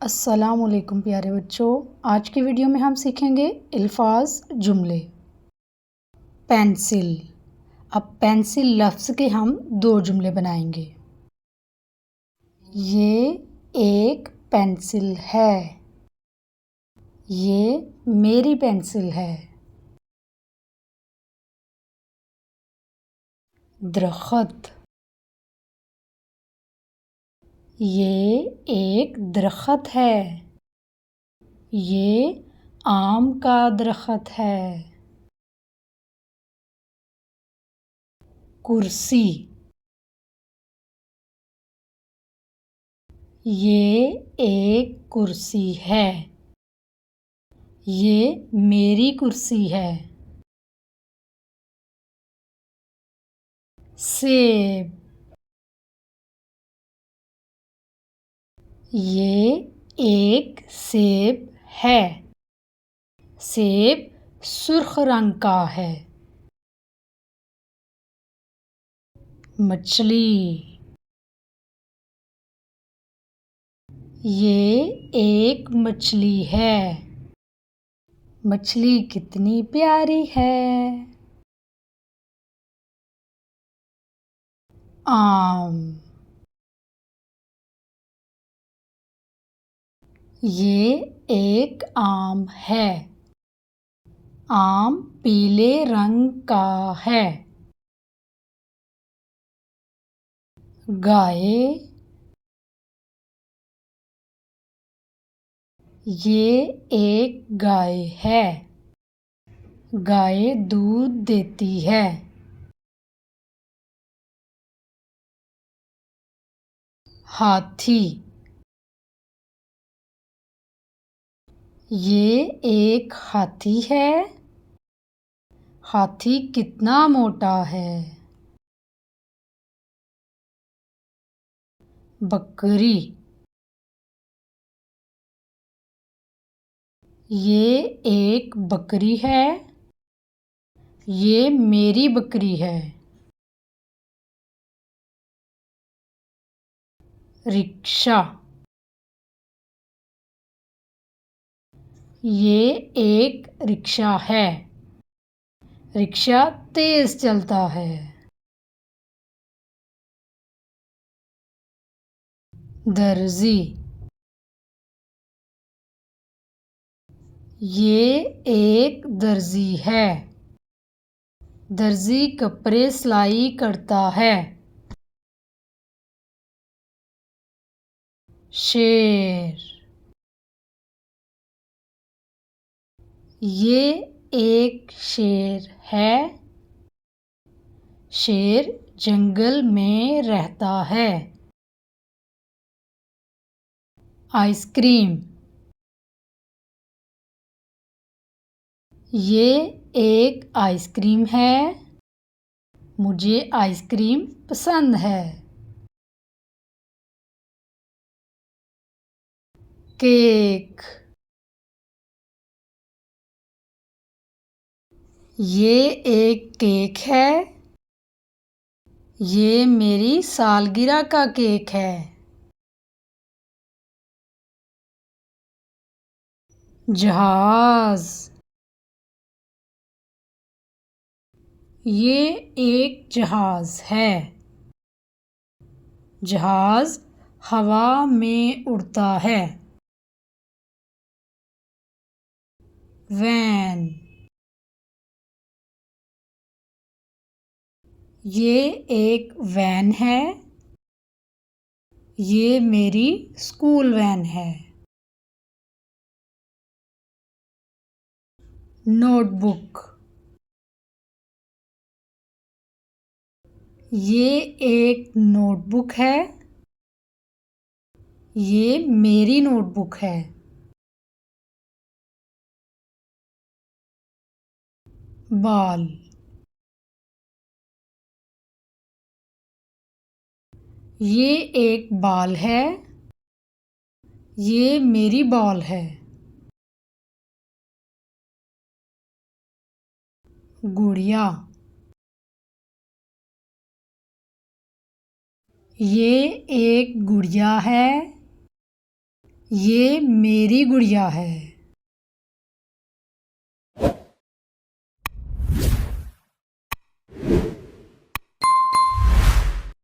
अस्सलामुअलैकुम प्यारे बच्चों। आज की वीडियो में हम सीखेंगे अल्फाज जुमले। पेंसिल। अब पेंसिल लफ्ज़ के हम दो जुमले बनाएंगे। ये एक पेंसिल है। ये मेरी पेंसिल है। दरख्त। ये एक दरख्त है। ये आम का दरख्त है। कुर्सी। ये एक कुर्सी है। ये मेरी कुर्सी है। सेब। ये एक सेब है। सेब सुर्ख रंग का है। मछली। ये एक मछली है। मछली कितनी प्यारी है। आम। ये एक आम है। आम पीले रंग का है। गाय। ये एक गाय है। गाय दूध देती है। हाथी। ये एक हाथी है। हाथी कितना मोटा है। बकरी। ये एक बकरी है। ये मेरी बकरी है। रिक्शा। ये एक रिक्शा है। रिक्शा तेज चलता है। दर्जी। ये एक दर्जी है। दर्जी कपड़े सिलाई करता है। शेर। ये एक शेर है। शेर जंगल में रहता है। आइसक्रीम। ये एक आइसक्रीम है। मुझे आइसक्रीम पसंद है। केक। ये एक केक है। ये मेरी सालगिरह का केक है। जहाज। ये एक जहाज है। जहाज हवा में उड़ता है। वैन। ये एक वैन है। ये मेरी स्कूल वैन है। नोटबुक। ये एक नोटबुक है। ये मेरी नोटबुक है। बॉल। ये एक बॉल है। ये मेरी बॉल है। गुड़िया। ये एक गुड़िया है। ये मेरी गुड़िया है।